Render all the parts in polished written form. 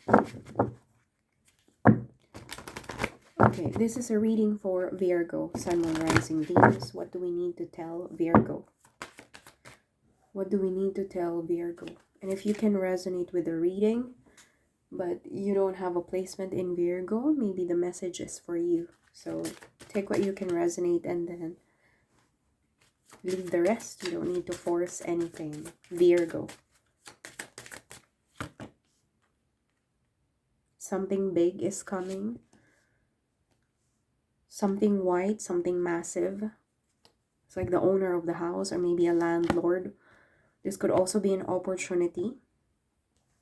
Okay, this is a reading for Virgo, Sun, Moon, Rising, Venus. What do we need to tell Virgo? What do we need to tell Virgo? And if you can resonate with the reading, but you don't have a placement in Virgo, maybe the message is for you. So take what you can resonate and then leave the rest. You don't need to force anything. Virgo. Something big is coming. Something white, something massive. It's like the owner of the house or maybe a landlord. This could also be an opportunity.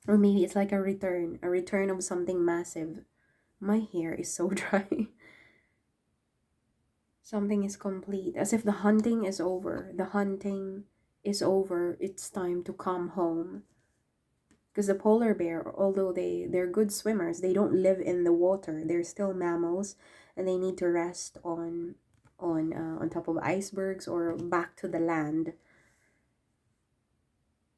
Or maybe it's like a return of something massive. My hair is so dry. Something is complete. As if the hunting is over. The hunting is over. It's time to come home. Because the polar bear, although they're good swimmers, they don't live in the water. They're still mammals. And they need to rest on top of icebergs or back to the land.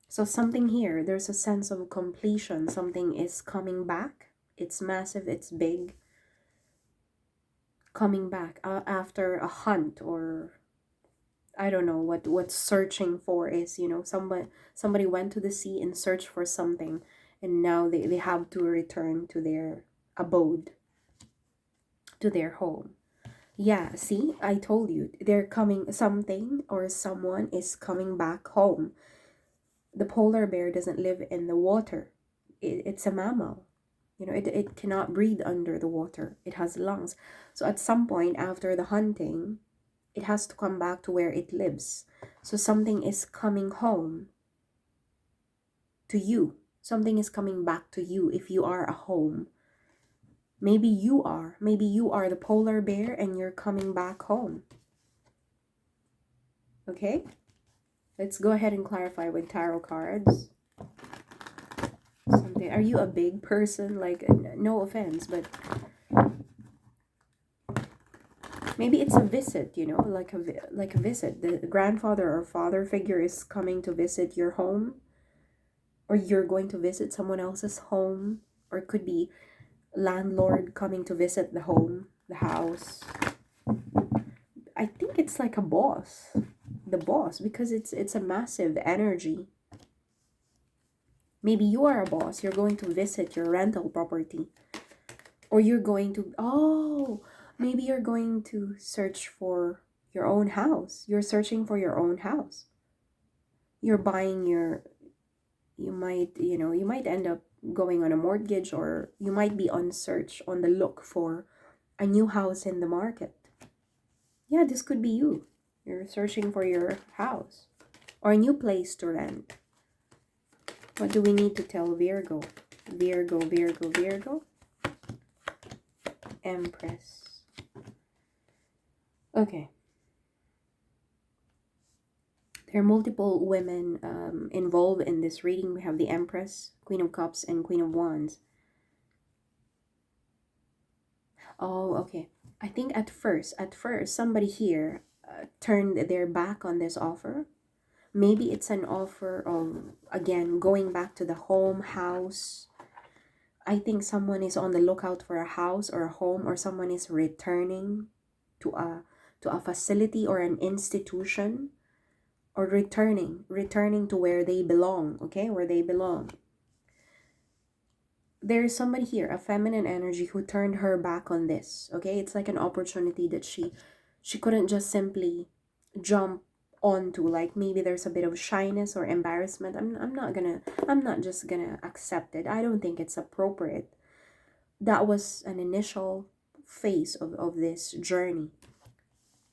So something here, there's a sense of completion. Something is coming back. It's massive, it's big. Coming back after a hunt, or I don't know what searching for is, you know. Somebody went to the sea and searched for something, and now they have to return to their abode, to their home. Yeah, see, I told you, they're coming, something or someone is coming back home. The polar bear doesn't live in the water. It's a mammal. You know, it cannot breathe under the water. It has lungs. So at some point after the hunting, it has to come back to where it lives. So something is coming home to you. Something is coming back to you if you are a home. Maybe you are. Maybe you are the polar bear and you're coming back home. Okay? Let's go ahead and clarify with tarot cards. Something. Are you a big person? Like, no offense, but maybe it's a visit, you know, like a visit. The grandfather or father figure is coming to visit your home, or you're going to visit someone else's home, or it could be landlord coming to visit the home, the house. I think it's like a boss, the boss, because it's a massive energy. Maybe you are a boss. You're going to visit your rental property, or you're going to maybe you're going to search for your own house. You're searching for your own house. You're buying you might end up going on a mortgage, or you might be on the look for a new house in the market. Yeah, this could be you. You're searching for your house or a new place to rent. What do we need to tell Virgo? Virgo, Virgo, Virgo. Empress. Okay. There are multiple women involved in this reading. We have the Empress, Queen of Cups, and Queen of Wands. Oh, okay. I think at first, somebody here turned their back on this offer. Maybe it's an offer of, again, going back to the home, house. I think someone is on the lookout for a house or a home, or someone is returning to a facility or an institution, or returning to where they belong, okay? Where they belong. There is somebody here, a feminine energy, who turned her back on this, okay? It's like an opportunity that she couldn't just simply jump onto. Like, maybe there's a bit of shyness or embarrassment. I'm not just gonna accept it. I don't think it's appropriate. That was an initial phase of this journey.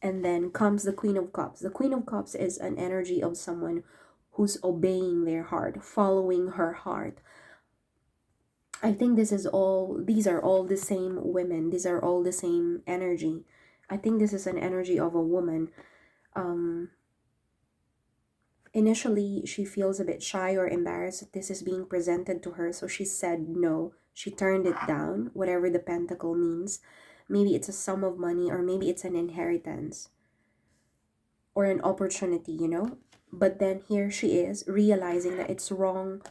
And then comes the Queen of Cups. The Queen of Cups is an energy of someone who's obeying their heart, following her heart. I think these are all the same women. These are all the same energy. I think this is an energy of a woman. Initially, she feels a bit shy or embarrassed that this is being presented to her. So she said no. She turned it down, whatever the pentacle means. Maybe it's a sum of money, or maybe it's an inheritance or an opportunity, you know. But then here she is realizing that it's wrong.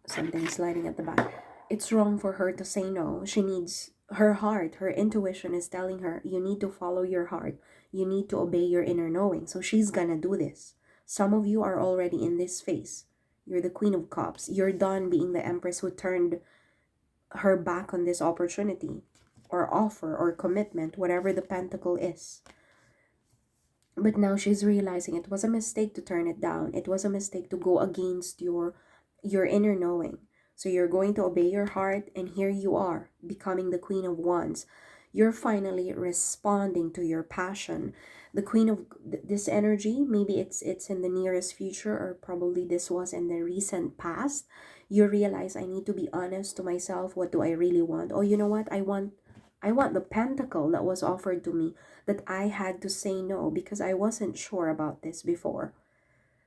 Something sliding at the back. it's wrong for her to say no. She needs her heart, her intuition is telling her, you need to follow your heart. You need to obey your inner knowing. So she's gonna do this. Some of you are already in this phase. You're the Queen of Cups. You're done being the Empress who turned her back on this opportunity or offer or commitment, whatever the pentacle is. But now she's realizing it was a mistake to turn it down. It was a mistake to go against your inner knowing. So you're going to obey your heart, and here you are becoming the Queen of Wands. You're finally responding to your passion. The Queen of this energy, maybe it's in the nearest future, or probably this was in the recent past. You realize, I need to be honest to myself. What do I really want? Oh, you know what? I want the pentacle that was offered to me, that I had to say no because I wasn't sure about this before.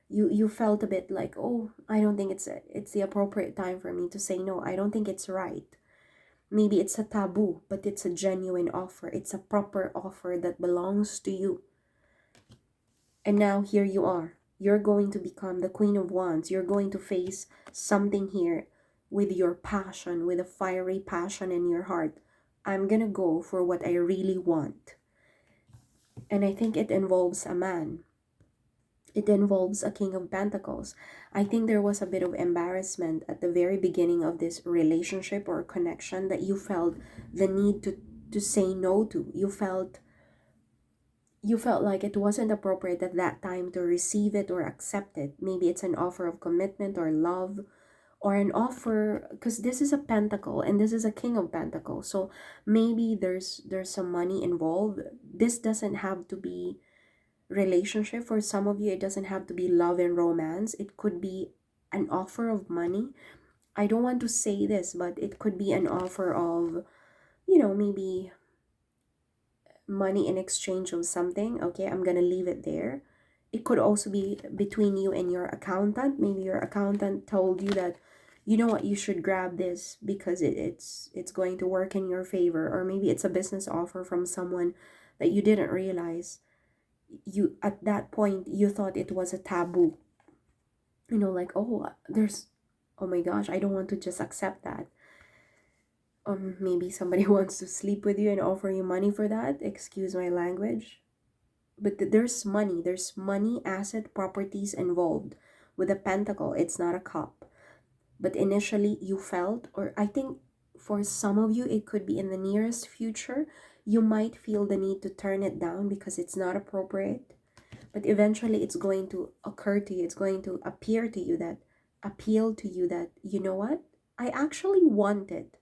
You felt a bit like, oh, I don't think it's the appropriate time for me to say no. I don't think it's right. Maybe it's a taboo, but it's a genuine offer. It's a proper offer that belongs to you. And now here you are. You're going to become the Queen of Wands. You're going to face something here with your passion, with a fiery passion in your heart. I'm gonna go for what I really want. And I think it involves a man. It involves a King of Pentacles. I think there was a bit of embarrassment at the very beginning of this relationship or connection that you felt the need to say no to. You felt like it wasn't appropriate at that time to receive it or accept it. Maybe it's an offer of commitment or love, or an offer, because this is a pentacle and this is a King of Pentacles. So maybe there's some money involved. This doesn't have to be relationship. For some of you, it doesn't have to be love and romance. It could be an offer of money. I don't want to say this, but it could be an offer of, maybe money in exchange of something. Okay, I'm gonna leave it there. It could also be between you and your accountant. Maybe your accountant told you that, you know what, you should grab this because it's going to work in your favor. Or maybe it's a business offer from someone that you didn't realize. You, at that point, you thought it was a taboo. Like, oh my gosh, I don't want to just accept that. Maybe somebody wants to sleep with you and offer you money for that. Excuse my language. But there's money, asset, properties involved. With a pentacle, it's not a cup. But initially you felt, or I think for some of you, it could be in the nearest future, you might feel the need to turn it down because it's not appropriate. But eventually it's going to occur to you, it's going to appear to you, that appeal to you, that, you know what, I actually want it.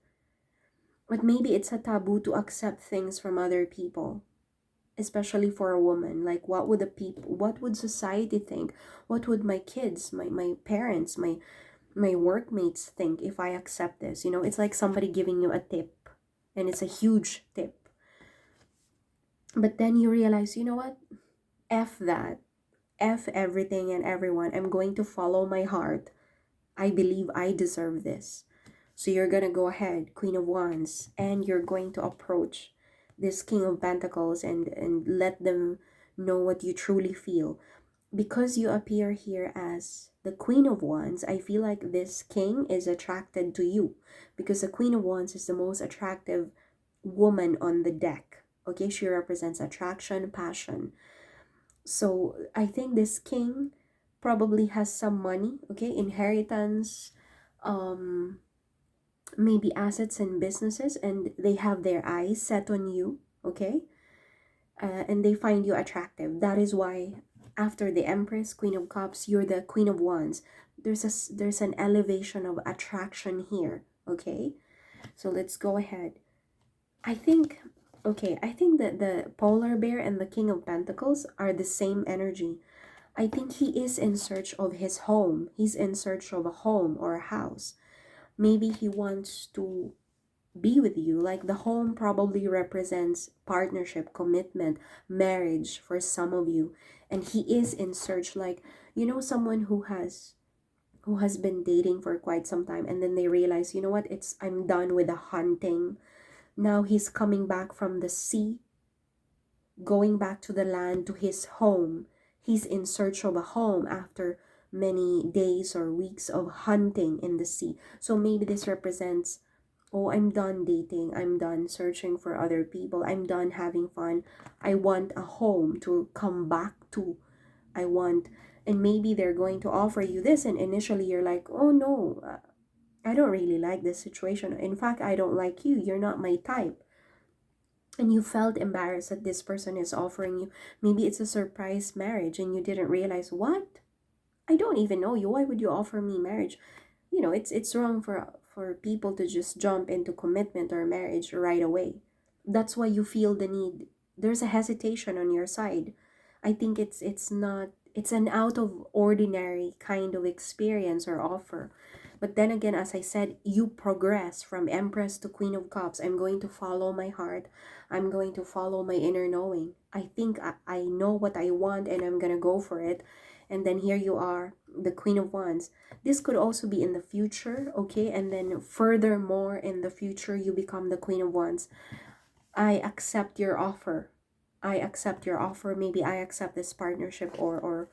But maybe it's a taboo to accept things from other people, especially for a woman. Like, what would society think? What would my kids, my parents, my workmates think if I accept this? It's like somebody giving you a tip, and it's a huge tip. But then you realize, you know what? F that. F everything and everyone. I'm going to follow my heart. I believe I deserve this. So you're going to go ahead, Queen of Wands, and you're going to approach this King of Pentacles and let them know what you truly feel. Because you appear here as the Queen of Wands, I feel like this king is attracted to you, because the Queen of Wands is the most attractive woman on the deck. Okay, she represents attraction, passion. So I think this king probably has some money, okay, inheritance, um, maybe assets and businesses, and they have their eyes set on you, okay, and they find you attractive. That is why after the Empress, Queen of Cups, you're the Queen of Wands. There's an elevation of attraction here, okay. So let's go ahead. I think, okay, I think that the Polar Bear and the King of Pentacles are the same energy. I think he is in search of his home. He's in search of a home or a house. Maybe he wants to be with you. Like, the home probably represents partnership, commitment, marriage for some of you. And he is in search, like, someone who has been dating for quite some time, and then they realize, you know what, I'm done with the hunting. Now he's coming back from the sea, going back to the land, to his home. He's in search of a home after many days or weeks of hunting in the sea. So maybe this represents Oh, I'm done dating. I'm done searching for other people. I'm done having fun. I want a home to come back to. I want, and maybe they're going to offer you this, and initially you're like, oh no, I don't really like this situation. In fact, I don't like you. You're not my type. And you felt embarrassed that this person is offering you. Maybe it's a surprise marriage and you didn't realize, what? I don't even know you. Why would you offer me marriage? It's wrong for people to just jump into commitment or marriage right away. That's why you feel the need. There's a hesitation on your side. I think it's not, it's an out of ordinary kind of experience or offer. But then again, as I said, you progress from Empress to Queen of Cups. I'm going to follow my heart. I'm going to follow my inner knowing. I think I know what I want and I'm gonna go for it. And then here you are, the Queen of Wands. This could also be in the future, okay? And then furthermore, in the future, you become the Queen of Wands. I accept your offer. I accept your offer. Maybe I accept this partnership or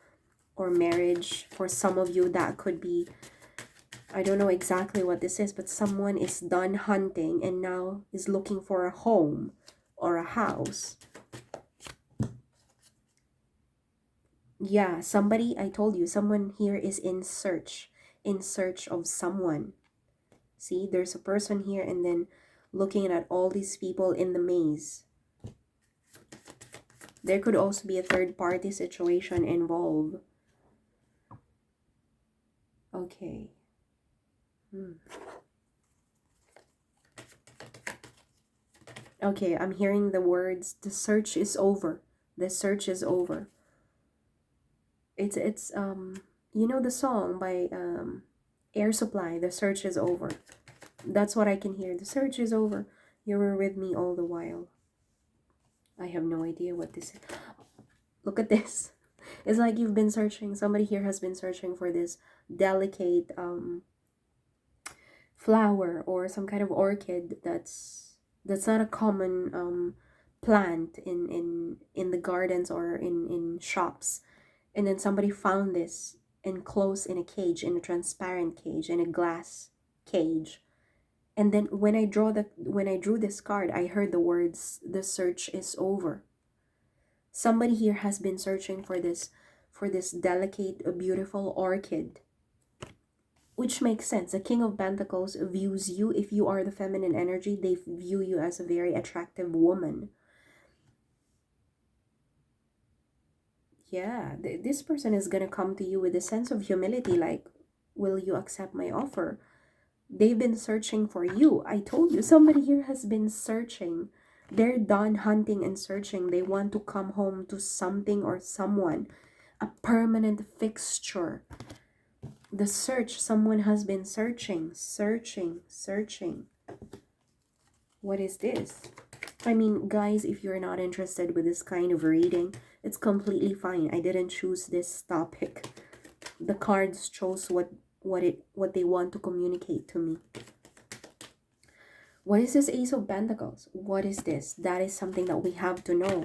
marriage. For some of you, that could be, I don't know exactly what this is, but someone is done hunting and now is looking for a home or a house. Yeah, somebody, I told you, someone here is in search of someone. See, there's a person here and then looking at all these people in the maze. There could also be a third party situation involved. Okay. Okay, I'm hearing the words, the search is over. The search is over. It's you know the song by Air Supply, The Search is Over. That's what I can hear. The search is over. You were with me all the while. I have no idea what this is. Look at this. It's like you've been searching. Somebody here has been searching for this delicate flower or some kind of orchid that's not a common plant in the gardens or in shops. And then somebody found this enclosed in a cage, in a transparent cage, in a glass cage. And then when I drew this card, I heard the words, the search is over. Somebody here has been searching for this delicate, beautiful orchid. Which makes sense. The King of Pentacles views you, if you are the feminine energy, they view you as a very attractive woman. Yeah, this person is going to come to you with a sense of humility, like, will you accept my offer? They've been searching for you. I told you, somebody here has been searching. They're done hunting and searching. They want to come home to something or someone, a permanent fixture. The search, someone has been searching. What is this? I mean, guys, if you're not interested with this kind of reading, it's completely fine. I didn't choose this topic. The cards chose what they want to communicate to me. What is this Ace of Pentacles? What is this? That is something that we have to know.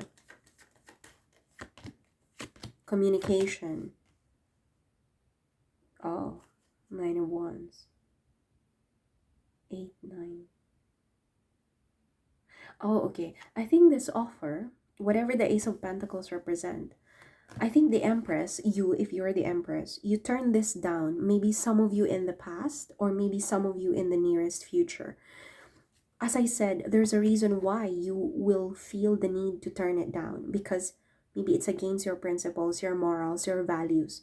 Communication. Oh, 9 of Wands. 8, 9. Oh, okay. I think this offer, whatever the Ace of Pentacles represent, I think the Empress, you, if you're the Empress, you turn this down. Maybe some of you in the past, or maybe some of you in the nearest future. As I said, there's a reason why you will feel the need to turn it down, because maybe it's against your principles, your morals, your values,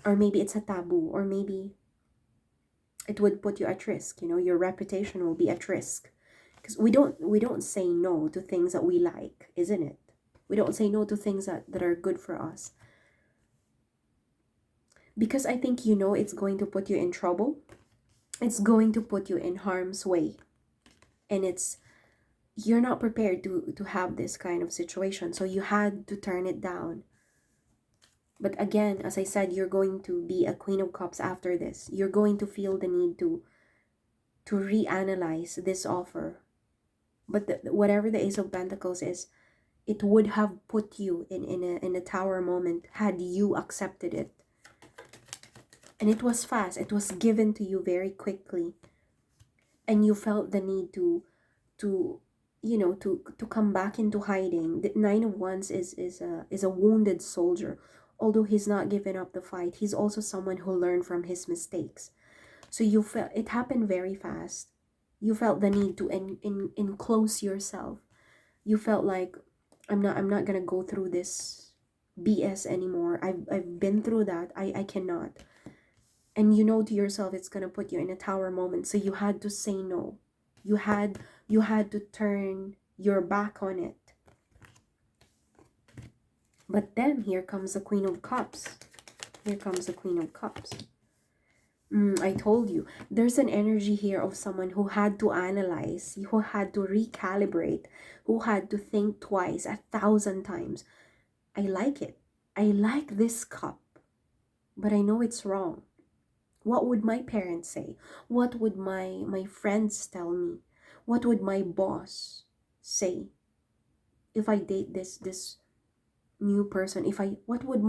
or maybe it's a taboo, or maybe it would put you at risk. You know, your reputation will be at risk, because we don't say no to things that we like, isn't it? We don't say no to things that are good for us, because I think it's going to put you in trouble. It's going to put you in harm's way, and you're not prepared to have this kind of situation, so you had to turn it down. But again, as I said, you're going to be a Queen of Cups after this. You're going to feel the need to reanalyze this offer. But whatever the Ace of Pentacles is, it would have put you in a tower moment had you accepted it. And it was fast. It was given to you very quickly. and you felt the need to to come back into hiding. The Nine of Wands is a wounded soldier. Although he's not giving up the fight, he's also someone who learned from his mistakes. So you felt it happened very fast. You felt the need to enclose yourself. You felt like, I'm not gonna go through this BS anymore. I've been through that. I cannot. And you know to yourself it's gonna put you in a tower moment. So you had to say no. You had to turn your back on it. But then here comes the Queen of Cups. Here comes the Queen of Cups. I told you, there's an energy here of someone who had to analyze, who had to recalibrate, who had to think twice, 1,000 times. I like it. I like this cup, but I know it's wrong. What would my parents say? What would my friends tell me? What would my boss say if I date this new person? If I what would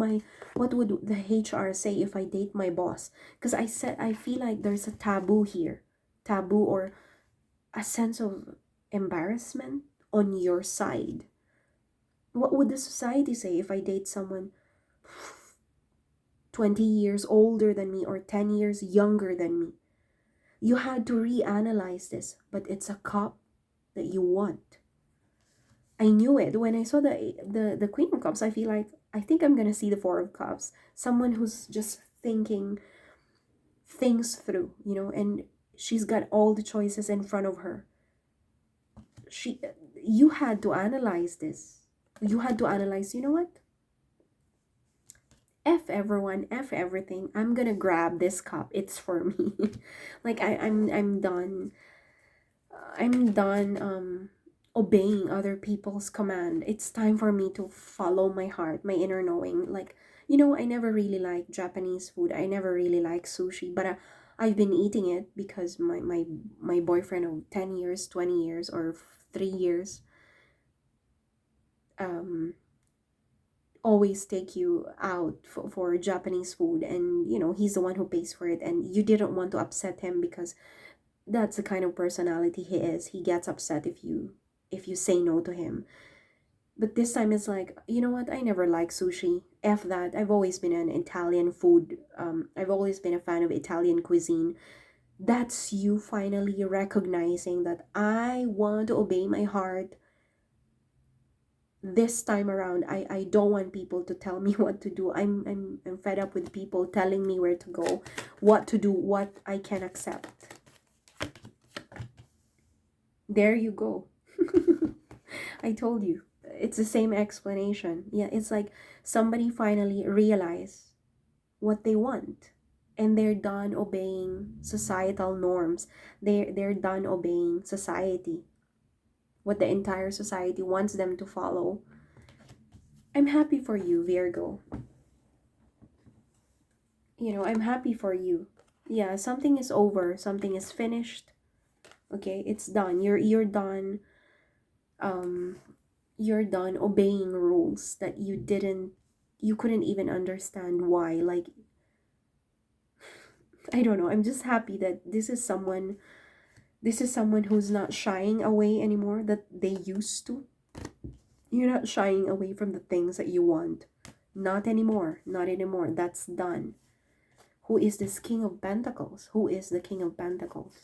the HR say if I date my boss? Because I feel like there's a taboo here. Taboo, or a sense of embarrassment on your side. What would the society say if I date someone 20 years older than me or 10 years younger than me? You had to reanalyze this, but it's a cup that you want. I knew it when I saw the Queen of Cups. I feel like I think I'm gonna see the Four of Cups. Someone who's just thinking things through, and she's got all the choices in front of her. You had to analyze this. You had to analyze. You know what? F everyone, F everything. I'm gonna grab this cup. It's for me. Like I'm done. I'm done obeying other people's command. It's time for me to follow my heart, my inner knowing. Like, I never really liked Japanese food. I never really liked sushi, but I've been eating it because my boyfriend of 10 years, 20 years, or 3 years um always take you out for Japanese food, and he's the one who pays for it, and you didn't want to upset him because that's the kind of personality he is. He gets upset if you say no to him. But this time it's like, you know what? I never liked sushi. F that. I've always been an Italian food. I've always been a fan of Italian cuisine. That's you finally recognizing that I want to obey my heart this time around. I don't want people to tell me what to do. I'm fed up with people telling me where to go, what to do, what I can accept. There you go. I told you. It's the same explanation. Yeah, it's like somebody finally realized what they want, and they're done obeying societal norms. They're done obeying society, what the entire society wants them to follow. I'm happy for you, Virgo. I'm happy for you. Yeah, something is over, something is finished. Okay, it's done. You're done. Um you're done obeying rules that you couldn't even understand why. Like, I don't know. I'm just happy that this is someone who's not shying away anymore that they used to. You're not shying away from the things that you want. Not anymore. Not anymore. That's done. Who is this King of Pentacles? Who is the King of Pentacles?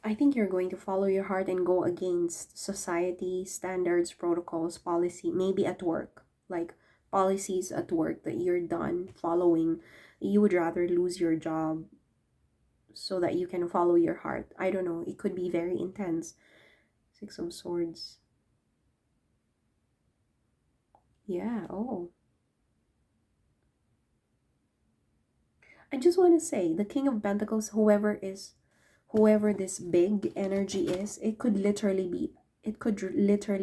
I think you're going to follow your heart and go against society, standards, protocols, policy, maybe at work. Like policies at work that you're done following. You would rather lose your job so that you can follow your heart. I don't know. It could be very intense. Six of Swords. Yeah, oh. I just want to say, the King of Pentacles, whoever this big energy is, it could literally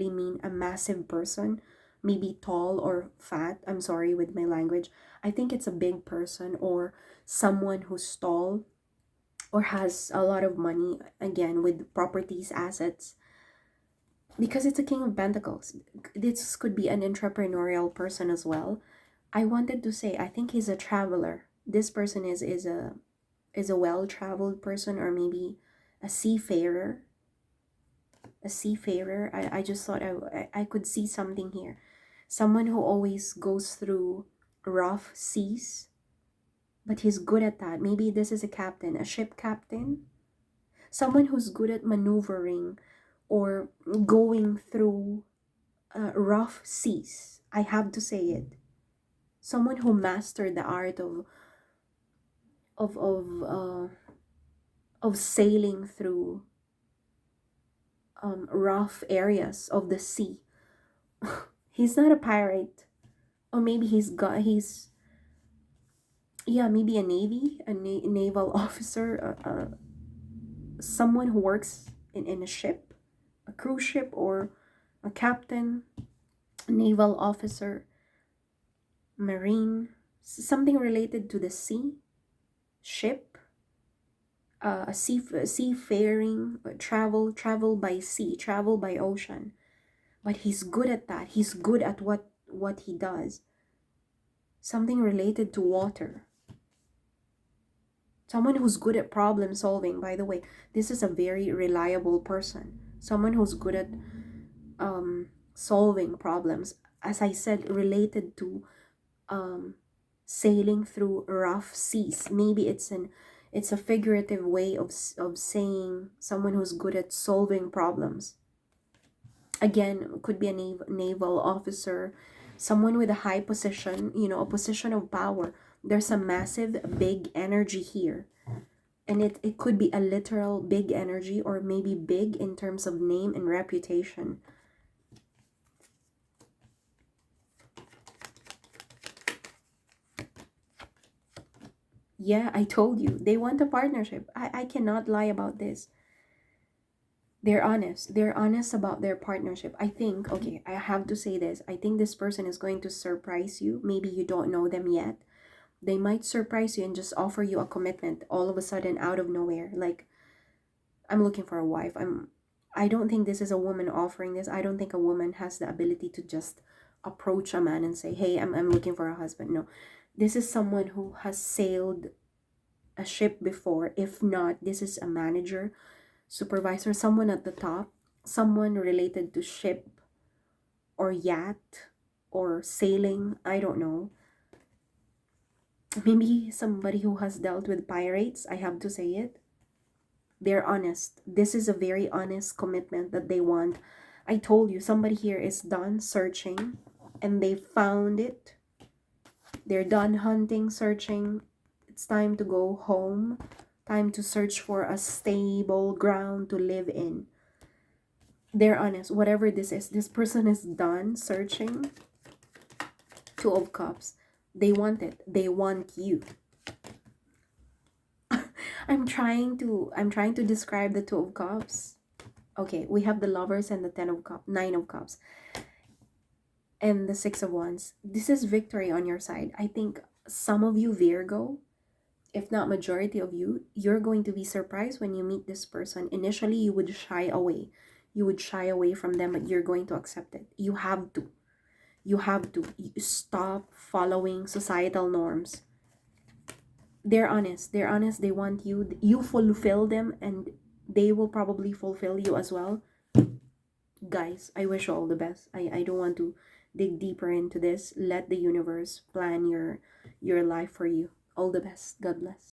mean a massive person, maybe tall or fat. I'm sorry with my language. I think it's a big person, or someone who's tall or has a lot of money, again, with properties, assets, because it's a King of Pentacles. This could be an entrepreneurial person as well. I wanted to say, I think he's a traveler. This person is a well-traveled person, or maybe a seafarer. A seafarer. I just thought I could see something here. Someone who always goes through rough seas, but he's good at that. Maybe this is a captain, a ship captain. Someone who's good at maneuvering or going through rough seas. I have to say it. Someone who mastered the art of of uh, of sailing through rough areas of the sea. He's not a pirate, or maybe he's yeah, maybe a navy, naval officer, someone who works in a ship, a cruise ship, or a captain, a naval officer, marine, something related to the sea, ship, seafaring, travel by sea, travel by ocean. But he's good at that. He's good at what he does. Something related to water. Someone who's good at problem solving. By the way, this is a very reliable person. Someone who's good at solving problems. As I said, related to um, sailing through rough seas. Maybe it's a figurative way of saying someone who's good at solving problems. Again, could be a naval officer, someone with a high position, a position of power. There's a massive big energy here, and it could be a literal big energy, or maybe big in terms of name and reputation. Yeah, I told you they want a partnership. I cannot lie about this. They're honest about their partnership. I think, okay, I have to say this, I think this person is going to surprise you. Maybe you don't know them yet. They might surprise you and just offer you a commitment all of a sudden, out of nowhere. Like, I'm looking for a wife. I don't think this is a woman offering this. I don't think a woman has the ability to just approach a man and say, hey, I'm looking for a husband. No, this is someone who has sailed a ship before. If not, this is a manager, supervisor, someone at the top, someone related to ship or yacht or sailing. I don't know. Maybe somebody who has dealt with pirates. I have to say it. They're honest. This is a very honest commitment that they want. I told you, somebody here is done searching and they found it. They're done hunting, searching. It's time to go home. Time to search for a stable ground to live in. They're honest. Whatever this is, this person is done searching. Two of Cups. They want it. They want you. I'm trying to describe the Two of Cups. Okay, we have the Lovers and the Nine of Cups, and the Six of Wands. This is victory on your side. I think some of you, Virgo, if not majority of you, you're going to be surprised when you meet this person. Initially, you would shy away. You would shy away from them, but you're going to accept it. You have to. You have to stop following societal norms. They're honest. They're honest. They want you. You fulfill them, and they will probably fulfill you as well. Guys, I wish you all the best. I don't want to dig deeper into this. Let the universe plan your life for you. All the best. God bless.